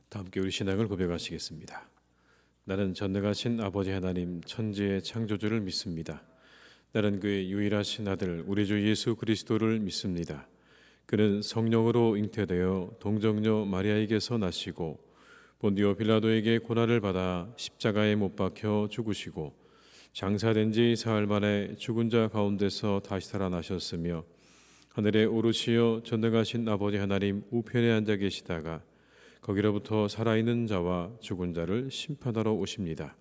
다 함께 우리 신앙을 고백하시겠습니다. 나는 전능하신 아버지 하나님 천지의 창조주를 믿습니다. 나는 그의 유일하신 아들 우리 주 예수 그리스도를 믿습니다. 그는 성령으로 잉태되어 동정녀 마리아에게서 나시고 본디오 빌라도에게 고난을 받아 십자가에 못 박혀 죽으시고 장사된 지 사흘 만에 죽은 자 가운데서 다시 살아나셨으며 하늘에 오르시어 전능하신 아버지 하나님 우편에 앉아 계시다가 거기로부터 살아있는 자와 죽은 자를 심판하러 오십니다.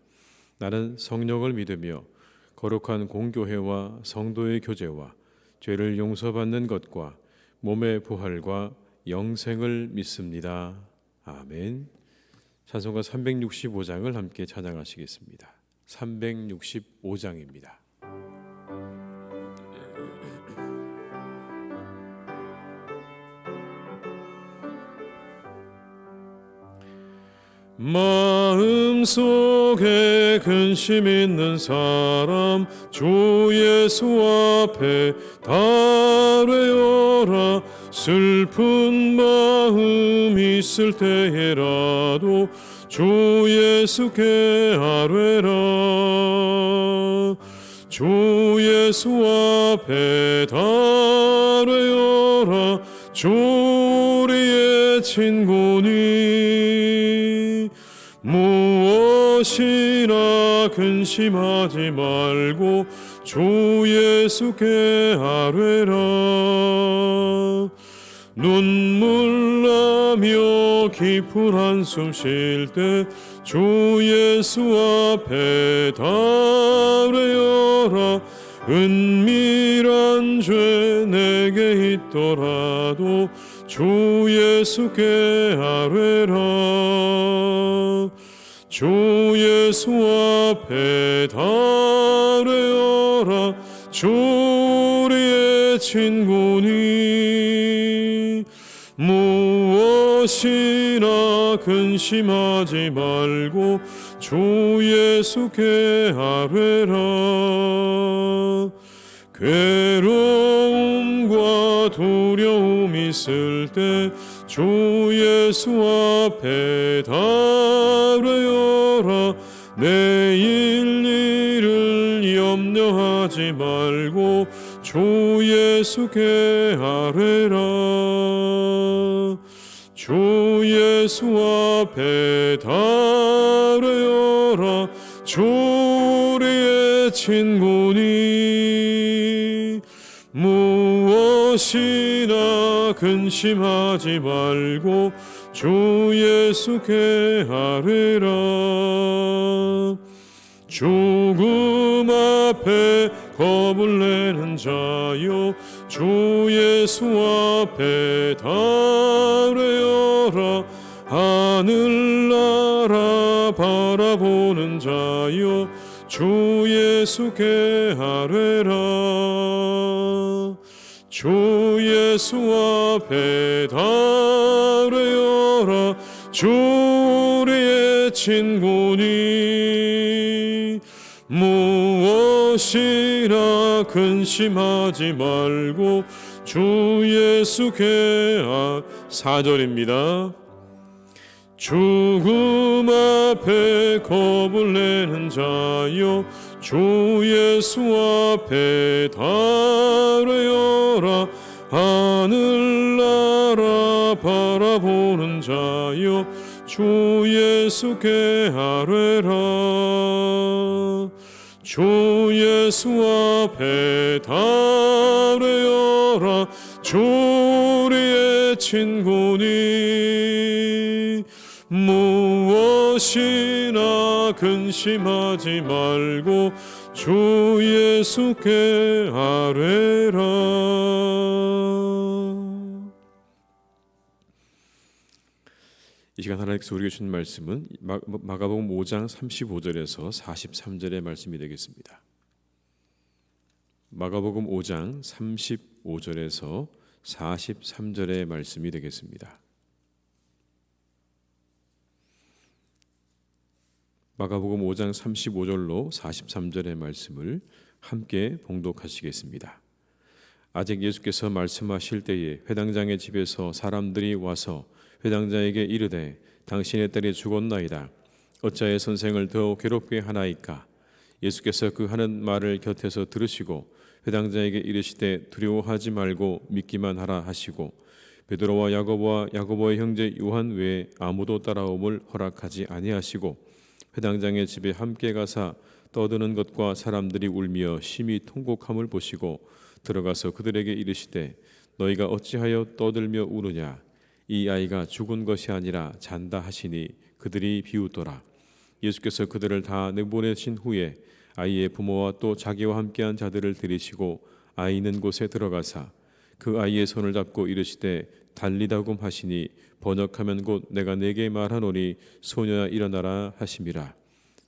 나는 성령을 믿으며 거룩한 공교회와 성도의 교제와 죄를 용서받는 것과 몸의 부활과 영생을 믿습니다. 아멘. 찬송가 365장을 함께 찬양하시겠습니다. 365장입니다. 마음속에 근심 있는 사람 주 예수 앞에 달뢰어라. 슬픈 마음 있을 때에라도 주 예수께 아뢰라. 주 예수 앞에 달뢰어라. 주 우리의 친구니 무엇이나 근심하지 말고 주 예수께 아뢰라. 눈물 나며 깊은 한숨 쉴 때 주 예수 앞에 달뢰어라. 은밀한 죄 내게 있더라도 주 예수께 아뢰라. 주 예수 앞에 달뢰어라. 주 우리의 친구니 무엇이나 근심하지 말고 주 예수께 아뢰라. 괴로움과 두려움 있을 때 주 예수 앞에 달뢰어라. 내일 일을 염려하지 말고 주 예수께 아뢰라. 주 예수 앞에 달뢰어라. 주 우리의 친구니 무엇이나 근심하지 말고 주 예수께 아뢰라. 죽음 앞에 겁을 내는 자여 주 예수 앞에 달뢰어라. 하늘나라 바라보는 자여 주 예수께 아뢰라. 주 예수 앞에 달뢰어라. 주 우리의 친구니 무엇이나 근심하지 말고 주 예수께 4절입니다. 죽음 앞에 겁을 내는 자여 주 예수 앞에 달뢰어라. 하늘나라 바라보는 자여 주 예수께 아뢰라. 주 예수 앞에 달뢰어라. 주 우리의 친구니 무엇이나 근심하지 말고 주 예수께 아뢰라. 이 시간 하나님께서 우리에게 주신 말씀은 마가복음 5장 35절에서 43절의 말씀이 되겠습니다. 마가복음 5장 35절에서 43절의 말씀이 되겠습니다. 마가복음 5장 35절로 43절의 말씀을 함께 봉독하시겠습니다. 아직 예수께서 말씀하실 때에 회당장의 집에서 사람들이 와서 회당장에게 이르되 당신의 딸이 죽었나이다. 어찌하여 선생을 더 괴롭게 하나이까? 예수께서 그 하는 말을 곁에서 들으시고 회당장에게 이르시되 두려워하지 말고 믿기만 하라 하시고 베드로와 야고보의 형제 요한 외에 아무도 따라옴을 허락하지 아니하시고 회당장의 집에 함께 가사 떠드는 것과 사람들이 울며 심히 통곡함을 보시고 들어가서 그들에게 이르시되 너희가 어찌하여 떠들며 우느냐? 이 아이가 죽은 것이 아니라 잔다 하시니 그들이 비웃더라. 예수께서 그들을 다 내보내신 후에 아이의 부모와 또 자기와 함께한 자들을 들이시고 아이 있는 곳에 들어가사 그 아이의 손을 잡고 이르시되 달리다굼 하시니 번역하면 곧 내가 네게 말하노니 소녀야 일어나라 하심이라.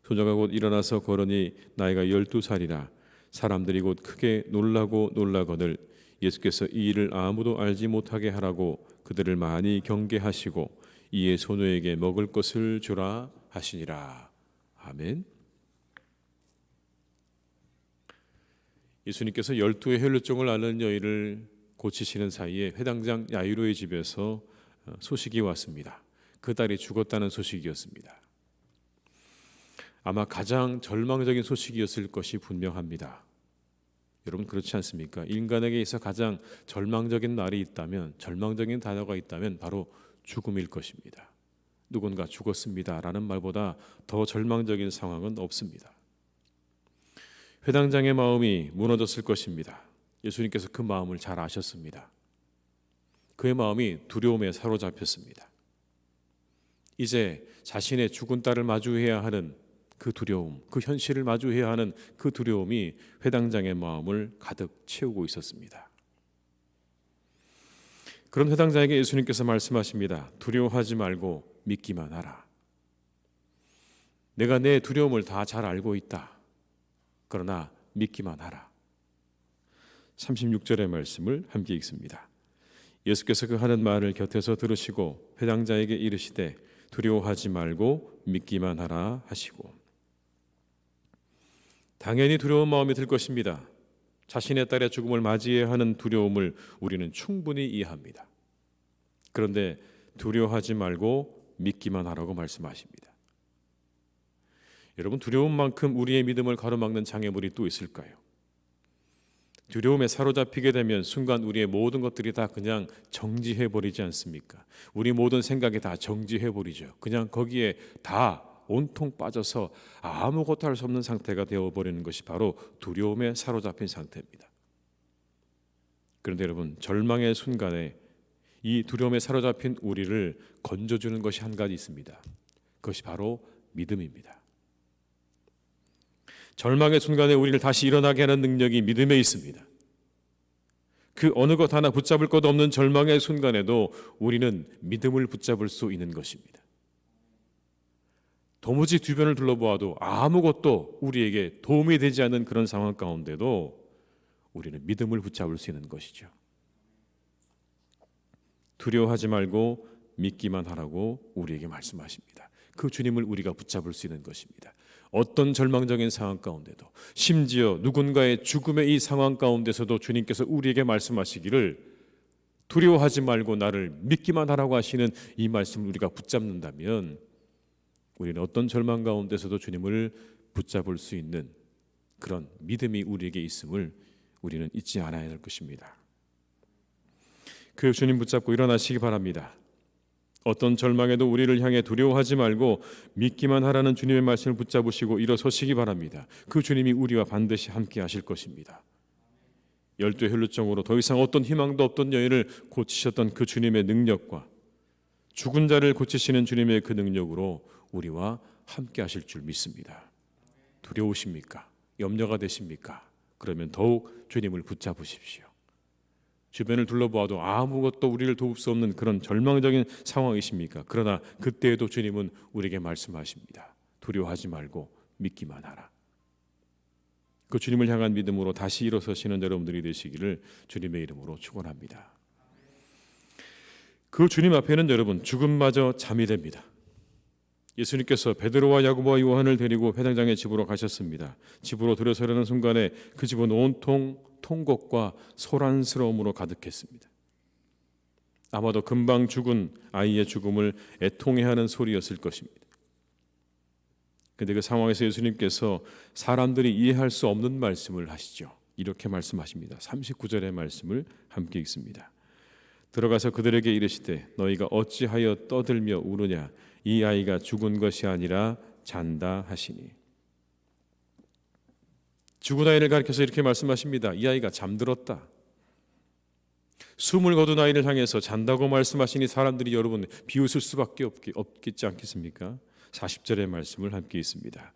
소녀가 곧 일어나서 걸으니 나이가 12살이라. 사람들이 곧 크게 놀라거늘 예수께서 이 일을 아무도 알지 못하게 하라고 그들을 많이 경계하시고 이에 소녀에게 먹을 것을 주라 하시니라. 아멘. 예수님께서 12의 혈루증을 앓는 여인을 고치시는 사이에 회당장 야이로의 집에서 소식이 왔습니다. 그 딸이 죽었다는 소식이었습니다. 아마 가장 절망적인 소식이었을 것이 분명합니다. 여러분 그렇지 않습니까? 인간에게 있어 가장 절망적인 날이 있다면, 절망적인 단어가 있다면 바로 죽음일 것입니다. 누군가 죽었습니다라는 말보다 더 절망적인 상황은 없습니다. 회당장의 마음이 무너졌을 것입니다. 예수님께서 그 마음을 잘 아셨습니다. 그의 마음이 두려움에 사로잡혔습니다. 이제 자신의 죽은 딸을 마주해야 하는 그 두려움, 그 현실을 마주해야 하는 그 두려움이 회당장의 마음을 가득 채우고 있었습니다. 그런 회당장에게 예수님께서 말씀하십니다. 두려워하지 말고 믿기만 하라. 내가 내 두려움을 다 잘 알고 있다. 그러나 믿기만 하라. 36절의 말씀을 함께 읽습니다. 예수께서 그 하는 말을 곁에서 들으시고 회당장에게 이르시되 두려워하지 말고 믿기만 하라 하시고, 당연히 두려운 마음이 들 것입니다. 자신의 딸의 죽음을 맞이해야 하는 두려움을 우리는 충분히 이해합니다. 그런데 두려워하지 말고 믿기만 하라고 말씀하십니다. 여러분, 두려움만큼 우리의 믿음을 가로막는 장애물이 또 있을까요? 두려움에 사로잡히게 되면 순간 우리의 모든 것들이 다 그냥 정지해버리지 않습니까? 우리 모든 생각이 다 정지해버리죠. 그냥 거기에 다 온통 빠져서 아무것도 할 수 없는 상태가 되어버리는 것이 바로 두려움에 사로잡힌 상태입니다. 그런데 여러분, 절망의 순간에 이 두려움에 사로잡힌 우리를 건져주는 것이 한 가지 있습니다. 그것이 바로 믿음입니다. 절망의 순간에 우리를 다시 일어나게 하는 능력이 믿음에 있습니다. 그 어느 것 하나 붙잡을 것 없는 절망의 순간에도 우리는 믿음을 붙잡을 수 있는 것입니다. 도무지 주변을 둘러보아도 아무것도 우리에게 도움이 되지 않는 그런 상황 가운데도 우리는 믿음을 붙잡을 수 있는 것이죠. 두려워하지 말고 믿기만 하라고 우리에게 말씀하십니다. 그 주님을 우리가 붙잡을 수 있는 것입니다. 어떤 절망적인 상황 가운데도, 심지어 누군가의 죽음의 이 상황 가운데서도 주님께서 우리에게 말씀하시기를 두려워하지 말고 나를 믿기만 하라고 하시는 이 말씀을 우리가 붙잡는다면 우리는 어떤 절망 가운데서도 주님을 붙잡을 수 있는 그런 믿음이 우리에게 있음을 우리는 잊지 않아야 할 것입니다. 그 주님 붙잡고 일어나시기 바랍니다. 어떤 절망에도 우리를 향해 두려워하지 말고 믿기만 하라는 주님의 말씀을 붙잡으시고 일어서시기 바랍니다. 그 주님이 우리와 반드시 함께 하실 것입니다. 12 혈루증으로 더 이상 어떤 희망도 없던 여인을 고치셨던 그 주님의 능력과 죽은 자를 고치시는 주님의 그 능력으로 우리와 함께 하실 줄 믿습니다. 두려우십니까? 염려가 되십니까? 그러면 더욱 주님을 붙잡으십시오. 주변을 둘러보아도 아무것도 우리를 도울 수 없는 그런 절망적인 상황이십니까? 그러나 그때에도 주님은 우리에게 말씀하십니다. 두려워하지 말고 믿기만 하라. 그 주님을 향한 믿음으로 다시 일어서시는 여러분들이 되시기를 주님의 이름으로 축원합니다. 그 주님 앞에는 여러분 죽음마저 잠이 됩니다. 예수님께서 베드로와 야고보와 요한을 데리고 회당장의 집으로 가셨습니다. 집으로 들어서려는 순간에 그 집은 온통 통곡과 소란스러움으로 가득했습니다. 아마도 금방 죽은 아이의 죽음을 애통해하는 소리였을 것입니다. 그런데 그 상황에서 예수님께서 사람들이 이해할 수 없는 말씀을 하시죠. 이렇게 말씀하십니다. 39절의 말씀을 함께 읽습니다. 들어가서 그들에게 이르시되 너희가 어찌하여 떠들며 우느냐 이 아이가 죽은 것이 아니라 잔다 하시니. 죽은 아이를 가리켜서 이렇게 말씀하십니다. 이 아이가 잠들었다. 숨을 거둔 아이를 향해서 잔다고 말씀하시니 사람들이 여러분 비웃을 수밖에 없겠지 않겠습니까? 40절의 말씀을 함께 있습니다.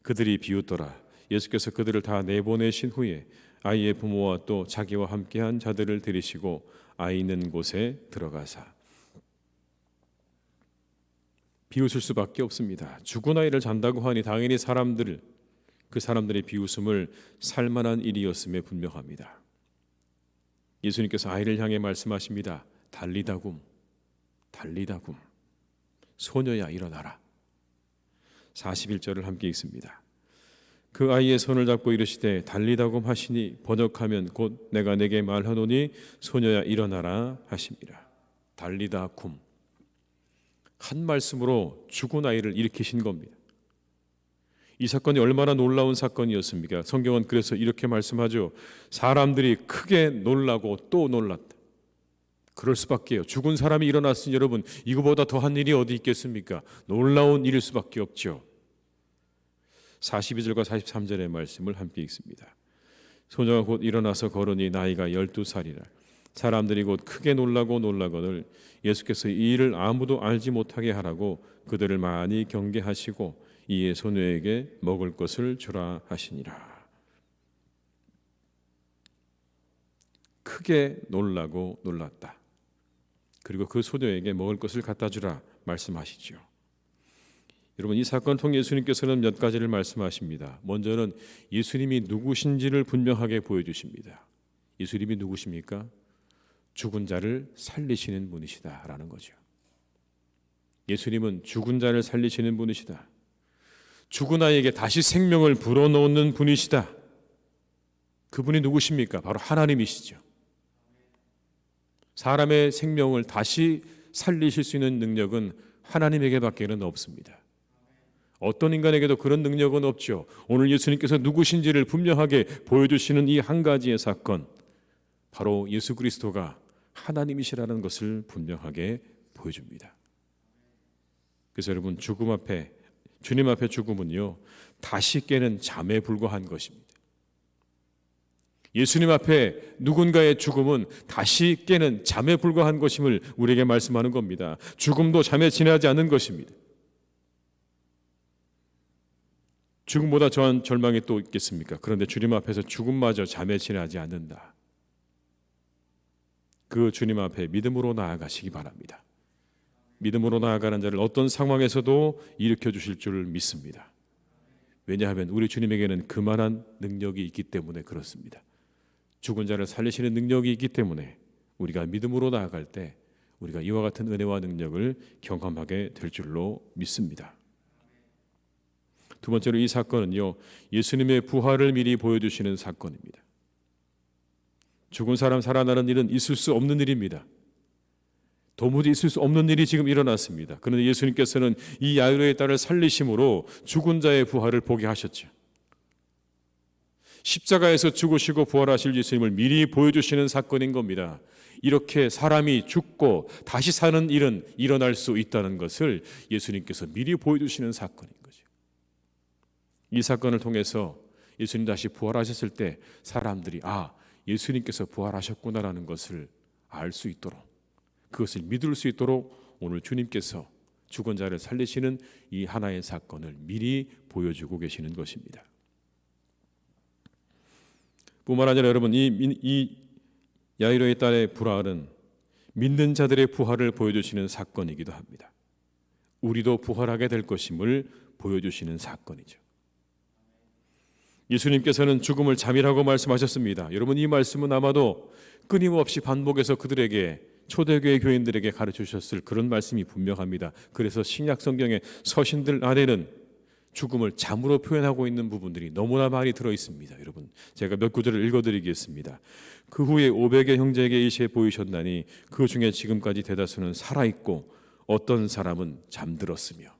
그들이 비웃더라. 예수께서 그들을 다 내보내신 후에 아이의 부모와 또 자기와 함께한 자들을 데리시고 아이 있는 곳에 들어가사. 비웃을 수밖에 없습니다. 죽은 아이를 잔다고 하니 당연히 그 사람들의 비웃음을 살만한 일이었음에 분명합니다. 예수님께서 아이를 향해 말씀하십니다. 달리다굼, 달리다굼, 소녀야 일어나라. 41절을 함께 읽습니다. 그 아이의 손을 잡고 이르시되 달리다굼 하시니 번역하면 곧 내가 내게 말하노니 소녀야 일어나라 하십니다. 달리다굼, 한 말씀으로 죽은 아이를 일으키신 겁니다. 이 사건이 얼마나 놀라운 사건이었습니까? 성경은 그래서 이렇게 말씀하죠. 사람들이 크게 놀라고 또 놀랐다. 그럴 수밖에요. 죽은 사람이 일어났으니 여러분 이거보다 더한 일이 어디 있겠습니까? 놀라운 일일 수밖에 없죠. 42절과 43절의 말씀을 함께 읽습니다. 소녀가 곧 일어나서 걸으니 나이가 12살이라. 사람들이 곧 크게 놀라고 놀라거늘 예수께서 이 일을 아무도 알지 못하게 하라고 그들을 많이 경계하시고 이에 소녀에게 먹을 것을 주라 하시니라. 크게 놀라고 놀랐다. 그리고 그 소녀에게 먹을 것을 갖다 주라 말씀하시죠. 여러분 이 사건을 통해 예수님께서는 몇 가지를 말씀하십니다. 먼저는 예수님이 누구신지를 분명하게 보여주십니다. 예수님이 누구십니까? 죽은 자를 살리시는 분이시다라는 거죠. 예수님은 죽은 자를 살리시는 분이시다. 죽은 아이에게 다시 생명을 불어넣는 분이시다. 그분이 누구십니까? 바로 하나님이시죠. 사람의 생명을 다시 살리실 수 있는 능력은 하나님에게밖에는 없습니다. 어떤 인간에게도 그런 능력은 없죠. 오늘 예수님께서 누구신지를 분명하게 보여주시는 이 한 가지의 사건, 바로 예수 그리스도가 하나님이시라는 것을 분명하게 보여줍니다. 그래서 여러분 주님 앞에 죽음은요 다시 깨는 잠에 불과한 것입니다. 예수님 앞에 누군가의 죽음은 다시 깨는 잠에 불과한 것임을 우리에게 말씀하는 겁니다. 죽음도 잠에 지나지 않는 것입니다. 죽음보다 더한 절망이 또 있겠습니까? 그런데 주님 앞에서 죽음마저 잠에 지나지 않는다. 그 주님 앞에 믿음으로 나아가시기 바랍니다. 믿음으로 나아가는 자를 어떤 상황에서도 일으켜 주실 줄 믿습니다. 왜냐하면 우리 주님에게는 그만한 능력이 있기 때문에 그렇습니다. 죽은 자를 살리시는 능력이 있기 때문에 우리가 믿음으로 나아갈 때 우리가 이와 같은 은혜와 능력을 경험하게 될 줄로 믿습니다. 두 번째로 이 사건은요 예수님의 부활을 미리 보여주시는 사건입니다. 죽은 사람 살아나는 일은 있을 수 없는 일입니다. 도무지 있을 수 없는 일이 지금 일어났습니다. 그런데 예수님께서는 이 야이로의 딸을 살리심으로 죽은 자의 부활을 보게 하셨죠. 십자가에서 죽으시고 부활하실 예수님을 미리 보여주시는 사건인 겁니다. 이렇게 사람이 죽고 다시 사는 일은 일어날 수 있다는 것을 예수님께서 미리 보여주시는 사건인 거죠. 이 사건을 통해서 예수님 다시 부활하셨을 때 사람들이 예수님께서 부활하셨구나라는 것을 알 수 있도록, 그것을 믿을 수 있도록 오늘 주님께서 죽은 자를 살리시는 이 하나의 사건을 미리 보여주고 계시는 것입니다. 뿐만 아니라 여러분 이 야이로의 딸의 부활은 믿는 자들의 부활을 보여주시는 사건이기도 합니다. 우리도 부활하게 될 것임을 보여주시는 사건이죠. 예수님께서는 죽음을 잠이라고 말씀하셨습니다. 여러분 이 말씀은 아마도 끊임없이 반복해서 그들에게 초대교회 교인들에게 가르쳐 주셨을 그런 말씀이 분명합니다. 그래서 신약 성경의 서신들 안에는 죽음을 잠으로 표현하고 있는 부분들이 너무나 많이 들어 있습니다. 여러분, 제가 몇 구절을 읽어드리겠습니다. 그 후에 500의 형제에게 이시에 보이셨나니 그 중에 지금까지 대다수는 살아있고 어떤 사람은 잠들었으며.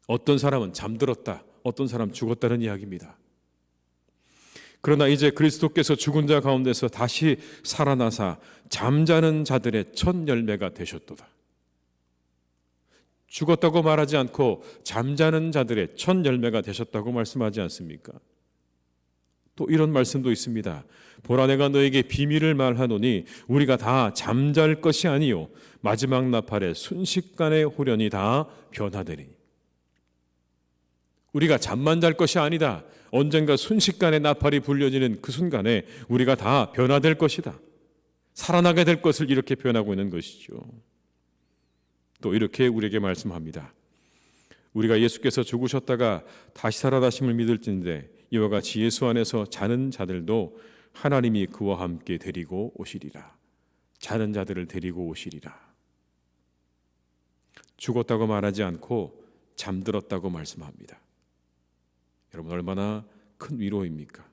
어떤 사람은 잠들었다, 어떤 사람 죽었다는 이야기입니다. 그러나 이제 그리스도께서 죽은 자 가운데서 다시 살아나사 잠자는 자들의 첫 열매가 되셨도다. 죽었다고 말하지 않고 잠자는 자들의 첫 열매가 되셨다고 말씀하지 않습니까? 또 이런 말씀도 있습니다. 보라, 내가 너에게 비밀을 말하노니 우리가 다 잠잘 것이 아니요 마지막 나팔에 순식간에 호련히 다 변화되리니. 우리가 잠만 잘 것이 아니다. 언젠가 순식간에 나팔이 불려지는 그 순간에 우리가 다 변화될 것이다. 살아나게 될 것을 이렇게 표현하고 있는 것이죠. 또 이렇게 우리에게 말씀합니다. 우리가 예수께서 죽으셨다가 다시 살아나심을 믿을진데 이와 같이 예수 안에서 자는 자들도 하나님이 그와 함께 데리고 오시리라. 자는 자들을 데리고 오시리라. 죽었다고 말하지 않고 잠들었다고 말씀합니다. 여러분, 얼마나 큰 위로입니까?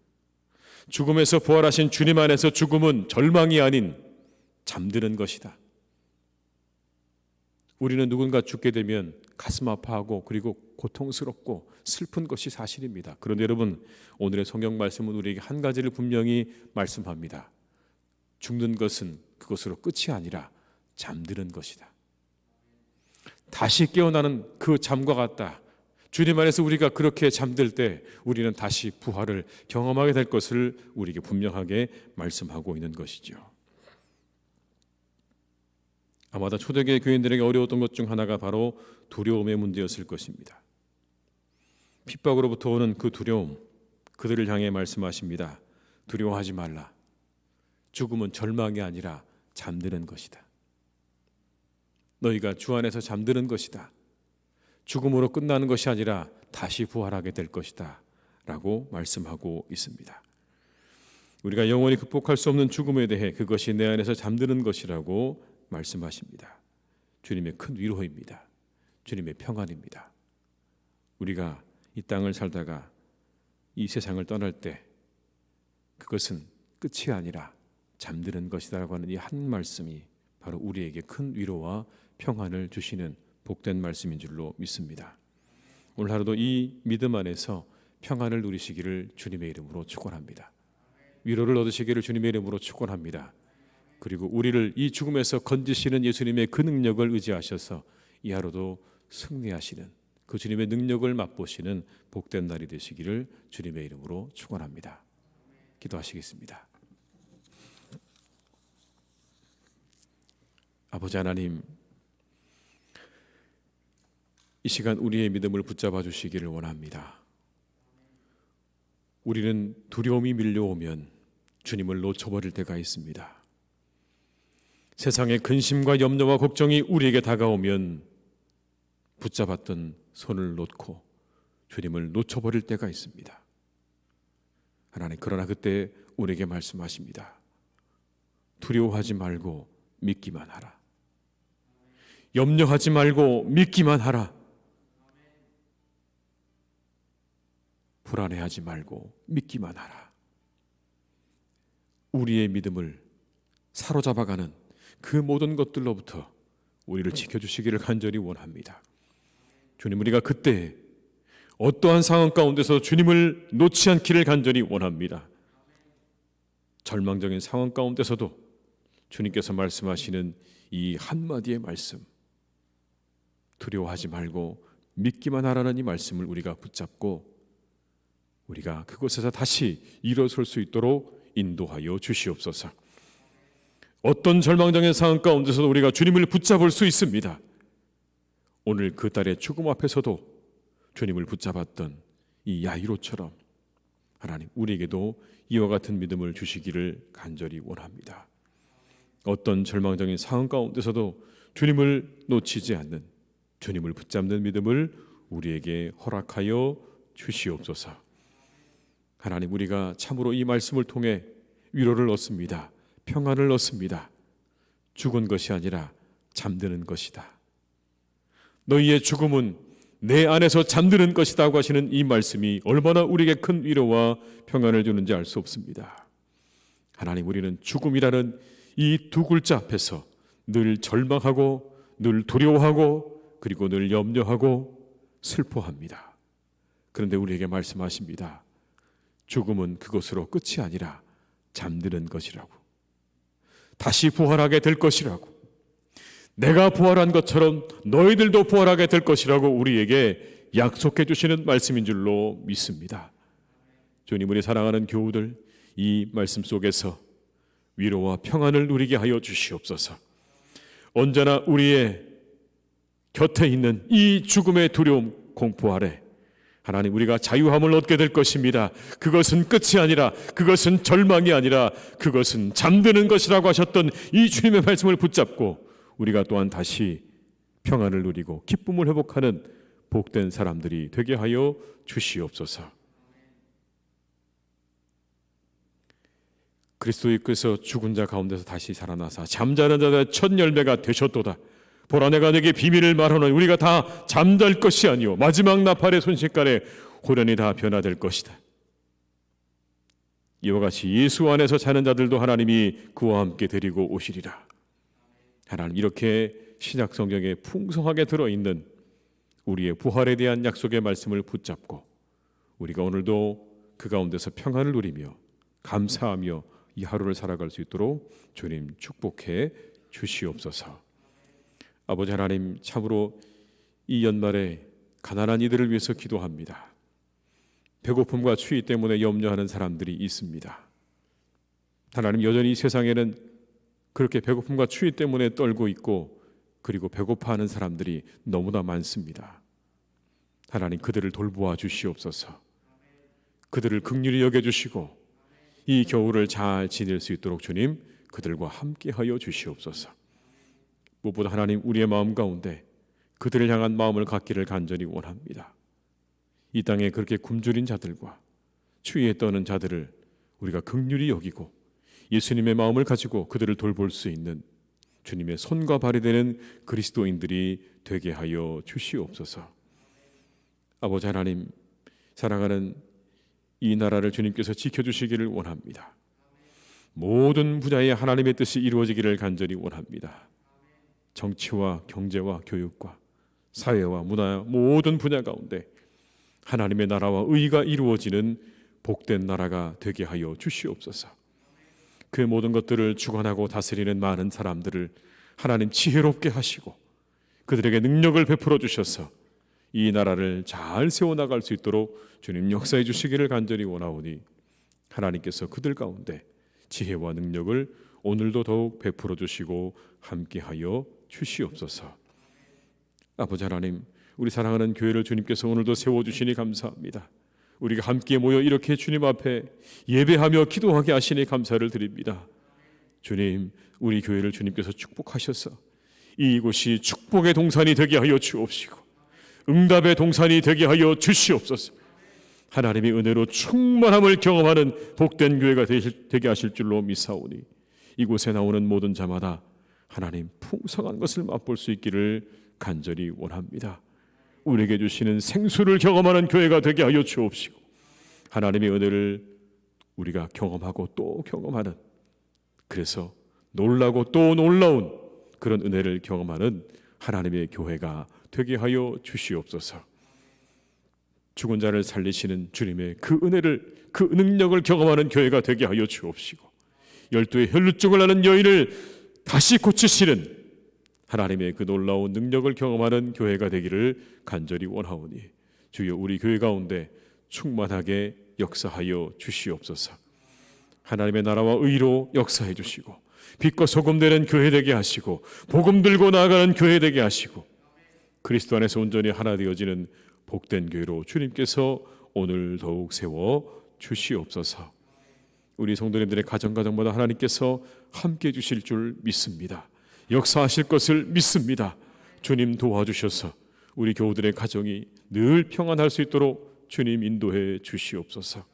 죽음에서 부활하신 주님 안에서 죽음은 절망이 아닌 잠드는 것이다. 우리는 누군가 죽게 되면 가슴 아파하고 그리고 고통스럽고 슬픈 것이 사실입니다. 그런데 여러분, 오늘의 성경 말씀은 우리에게 한 가지를 분명히 말씀합니다. 죽는 것은 그것으로 끝이 아니라 잠드는 것이다. 다시 깨어나는 그 잠과 같다. 주님 안에서 우리가 그렇게 잠들 때 우리는 다시 부활을 경험하게 될 것을 우리에게 분명하게 말씀하고 있는 것이죠. 아마도 초대교회 교인들에게 어려웠던 것 중 하나가 바로 두려움의 문제였을 것입니다. 핍박으로부터 오는 그 두려움, 그들을 향해 말씀하십니다. 두려워하지 말라. 죽음은 절망이 아니라 잠드는 것이다. 너희가 주 안에서 잠드는 것이다. 죽음으로 끝나는 것이 아니라 다시 부활하게 될 것이다 라고 말씀하고 있습니다. 우리가 영원히 극복할 수 없는 죽음에 대해 그것이 내 안에서 잠드는 것이라고 말씀하십니다. 주님의 큰 위로입니다. 주님의 평안입니다. 우리가 이 땅을 살다가 이 세상을 떠날 때 그것은 끝이 아니라 잠드는 것이다라고 하는 이 한 말씀이 바로 우리에게 큰 위로와 평안을 주시는 복된 말씀인 줄로 믿습니다. 오늘 하루도 이 믿음 안에서 평안을 누리시기를 주님의 이름으로 축원합니다. 위로를 얻으시기를 주님의 이름으로 축원합니다. 그리고 우리를 이 죽음에서 건지시는 예수님의 그 능력을 의지하셔서 이 하루도 승리하시는 그 주님의 능력을 맛보시는 복된 날이 되시기를 주님의 이름으로 축원합니다. 기도하시겠습니다. 아버지 하나님, 이 시간 우리의 믿음을 붙잡아 주시기를 원합니다. 우리는 두려움이 밀려오면 주님을 놓쳐버릴 때가 있습니다. 세상의 근심과 염려와 걱정이 우리에게 다가오면 붙잡았던 손을 놓고 주님을 놓쳐버릴 때가 있습니다. 하나님, 그러나 그때 우리에게 말씀하십니다. 두려워하지 말고 믿기만 하라. 염려하지 말고 믿기만 하라. 불안해하지 말고 믿기만 하라. 우리의 믿음을 사로잡아가는 그 모든 것들로부터 우리를 지켜주시기를 간절히 원합니다. 주님, 우리가 그때 어떠한 상황 가운데서 주님을 놓지 않기를 간절히 원합니다. 절망적인 상황 가운데서도 주님께서 말씀하시는 이 한마디의 말씀, 두려워하지 말고 믿기만 하라는 이 말씀을 우리가 붙잡고 우리가 그곳에서 다시 일어설 수 있도록 인도하여 주시옵소서. 어떤 절망적인 상황 가운데서도 우리가 주님을 붙잡을 수 있습니다. 오늘 그 딸의 죽음 앞에서도 주님을 붙잡았던 이 야이로처럼 하나님, 우리에게도 이와 같은 믿음을 주시기를 간절히 원합니다. 어떤 절망적인 상황 가운데서도 주님을 놓치지 않는, 주님을 붙잡는 믿음을 우리에게 허락하여 주시옵소서. 하나님, 우리가 참으로 이 말씀을 통해 위로를 얻습니다. 평안을 얻습니다. 죽은 것이 아니라 잠드는 것이다. 너희의 죽음은 내 안에서 잠드는 것이라고 하시는 이 말씀이 얼마나 우리에게 큰 위로와 평안을 주는지 알 수 없습니다. 하나님, 우리는 죽음이라는 이 두 글자 앞에서 늘 절망하고 늘 두려워하고 그리고 늘 염려하고 슬퍼합니다. 그런데 우리에게 말씀하십니다. 죽음은 그것으로 끝이 아니라 잠드는 것이라고, 다시 부활하게 될 것이라고, 내가 부활한 것처럼 너희들도 부활하게 될 것이라고 우리에게 약속해 주시는 말씀인 줄로 믿습니다. 주님, 우리 사랑하는 교우들, 이 말씀 속에서 위로와 평안을 누리게 하여 주시옵소서. 언제나 우리의 곁에 있는 이 죽음의 두려움, 공포 아래 하나님, 우리가 자유함을 얻게 될 것입니다. 그것은 끝이 아니라, 그것은 절망이 아니라, 그것은 잠드는 것이라고 하셨던 이 주님의 말씀을 붙잡고 우리가 또한 다시 평안을 누리고 기쁨을 회복하는 복된 사람들이 되게 하여 주시옵소서. 그리스도께서 죽은 자 가운데서 다시 살아나사 잠자는 자들의 첫 열매가 되셨도다. 보라, 내가 내게 비밀을 말하노니 우리가 다 잠잘 것이 아니요 마지막 나팔의 순식간에 호련히 다 변화될 것이다. 이와 같이 예수 안에서 자는 자들도 하나님이 그와 함께 데리고 오시리라. 하나님, 이렇게 신약 성경에 풍성하게 들어있는 우리의 부활에 대한 약속의 말씀을 붙잡고 우리가 오늘도 그 가운데서 평안을 누리며 감사하며 이 하루를 살아갈 수 있도록 주님 축복해 주시옵소서. 아버지 하나님, 참으로 이 연말에 가난한 이들을 위해서 기도합니다. 배고픔과 추위 때문에 염려하는 사람들이 있습니다. 하나님, 여전히 이 세상에는 그렇게 배고픔과 추위 때문에 떨고 있고 그리고 배고파하는 사람들이 너무나 많습니다. 하나님, 그들을 돌보아 주시옵소서. 그들을 긍휼히 여겨주시고 이 겨울을 잘 지낼 수 있도록 주님 그들과 함께하여 주시옵소서. 무엇보다 하나님, 우리의 마음 가운데 그들을 향한 마음을 갖기를 간절히 원합니다. 이 땅에 그렇게 굶주린 자들과 추위에 떠는 자들을 우리가 긍휼히 여기고 예수님의 마음을 가지고 그들을 돌볼 수 있는 주님의 손과 발이 되는 그리스도인들이 되게 하여 주시옵소서. 아버지 하나님, 사랑하는 이 나라를 주님께서 지켜주시기를 원합니다. 모든 분야에 하나님의 뜻이 이루어지기를 간절히 원합니다. 정치와 경제와 교육과 사회와 문화 모든 분야 가운데 하나님의 나라와 의가 이루어지는 복된 나라가 되게 하여 주시옵소서. 그 모든 것들을 주관하고 다스리는 많은 사람들을 하나님 지혜롭게 하시고 그들에게 능력을 베풀어 주셔서 이 나라를 잘 세워나갈 수 있도록 주님 역사해 주시기를 간절히 원하오니 하나님께서 그들 가운데 지혜와 능력을 오늘도 더욱 베풀어 주시고 함께하여 주시옵소서. 아버지 하나님, 우리 사랑하는 교회를 주님께서 오늘도 세워주시니 감사합니다. 우리가 함께 모여 이렇게 주님 앞에 예배하며 기도하게 하시니 감사를 드립니다. 주님, 우리 교회를 주님께서 축복하셔서 이곳이 축복의 동산이 되게 하여 주옵시고 응답의 동산이 되게 하여 주시옵소서. 하나님의 은혜로 충만함을 경험하는 복된 교회가 되게 하실 줄로 믿사오니 이곳에 나오는 모든 자마다 하나님 풍성한 것을 맛볼 수 있기를 간절히 원합니다. 우리에게 주시는 생수를 경험하는 교회가 되게 하여 주옵시고 하나님의 은혜를 우리가 경험하고 또 경험하는, 그래서 놀라고 또 놀라운 그런 은혜를 경험하는 하나님의 교회가 되게 하여 주시옵소서. 죽은 자를 살리시는 주님의 그 은혜를, 그 능력을 경험하는 교회가 되게 하여 주옵시고 12의 혈루증을 앓는 여인을 다시 고치시는 하나님의 그 놀라운 능력을 경험하는 교회가 되기를 간절히 원하오니 주여 우리 교회 가운데 충만하게 역사하여 주시옵소서. 하나님의 나라와 의로 역사해 주시고 빛과 소금 되는 교회 되게 하시고 복음 들고 나아가는 교회 되게 하시고 그리스도 안에서 온전히 하나 되어지는 복된 교회로 주님께서 오늘 더욱 세워 주시옵소서. 우리 성도님들의 가정마다 하나님께서 함께해 주실 줄 믿습니다. 역사하실 것을 믿습니다. 주님 도와주셔서 우리 교우들의 가정이 늘 평안할 수 있도록 주님 인도해 주시옵소서.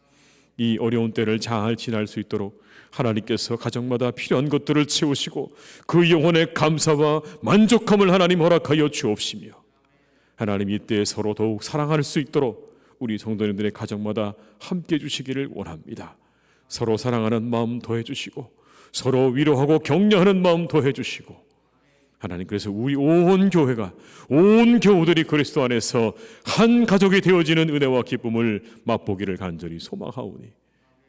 이 어려운 때를 잘 지날 수 있도록 하나님께서 가정마다 필요한 것들을 채우시고 그 영혼의 감사와 만족함을 하나님 허락하여 주옵시며 하나님 이때 서로 더욱 사랑할 수 있도록 우리 성도님들의 가정마다 함께 해주시기를 원합니다. 서로 사랑하는 마음 더해주시고 서로 위로하고 격려하는 마음 더해주시고 하나님, 그래서 우리 온 교회가, 온 교우들이 그리스도 안에서 한 가족이 되어지는 은혜와 기쁨을 맛보기를 간절히 소망하오니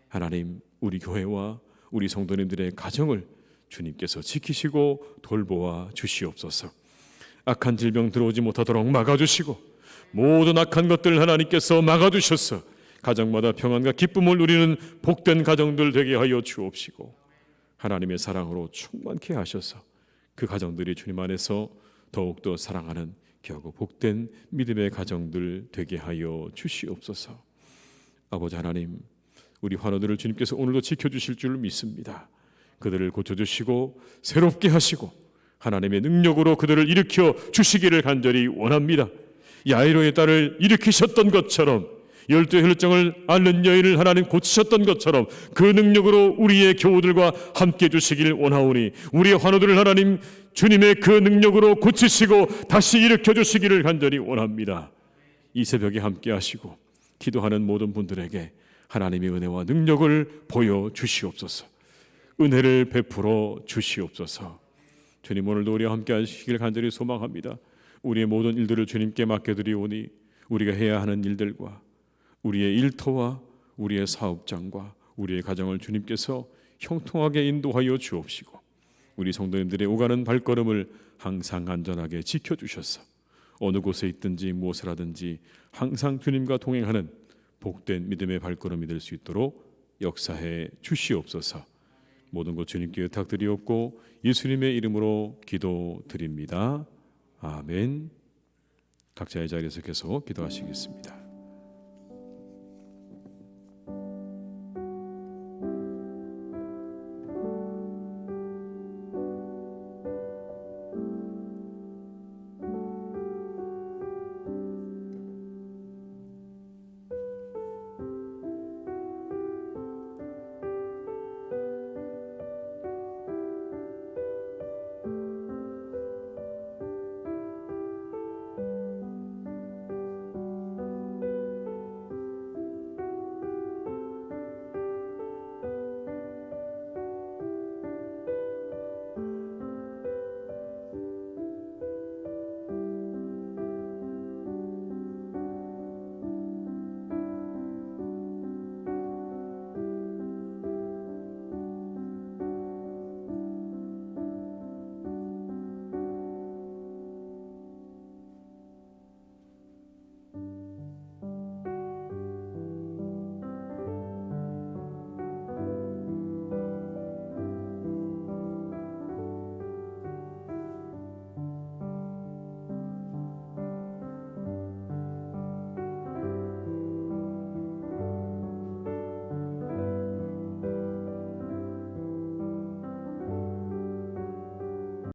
하나님, 우리 교회와 우리 성도님들의 가정을 주님께서 지키시고 돌보아 주시옵소서. 악한 질병 들어오지 못하도록 막아주시고 모든 악한 것들 하나님께서 막아주셔서 가정마다 평안과 기쁨을 누리는 복된 가정들 되게 하여 주옵시고 하나님의 사랑으로 충만케 하셔서 그 가정들이 주님 안에서 더욱더 사랑하는 귀하고 복된 믿음의 가정들 되게 하여 주시옵소서. 아버지 하나님, 우리 환우들을 주님께서 오늘도 지켜주실 줄 믿습니다. 그들을 고쳐주시고 새롭게 하시고 하나님의 능력으로 그들을 일으켜 주시기를 간절히 원합니다. 야이로의 딸을 일으키셨던 것처럼, 12 혈증을 앓는 여인을 하나님 고치셨던 것처럼 그 능력으로 우리의 교우들과 함께 주시길 원하오니 우리의 환우들을 하나님 주님의 그 능력으로 고치시고 다시 일으켜 주시기를 간절히 원합니다. 이 새벽에 함께 하시고 기도하는 모든 분들에게 하나님의 은혜와 능력을 보여주시옵소서. 은혜를 베풀어 주시옵소서. 주님, 오늘도 우리와 함께 하시길 간절히 소망합니다. 우리의 모든 일들을 주님께 맡겨드리오니 우리가 해야 하는 일들과 우리의 일터와 우리의 사업장과 우리의 가정을 주님께서 형통하게 인도하여 주옵시고 우리 성도님들의 오가는 발걸음을 항상 안전하게 지켜주셔서 어느 곳에 있든지 무엇을 하든지 항상 주님과 동행하는 복된 믿음의 발걸음이 될 수 있도록 역사해 주시옵소서. 모든 것 주님께 의탁드리옵고 예수님의 이름으로 기도드립니다. 아멘. 각자의 자리에서 계속 기도하시겠습니다.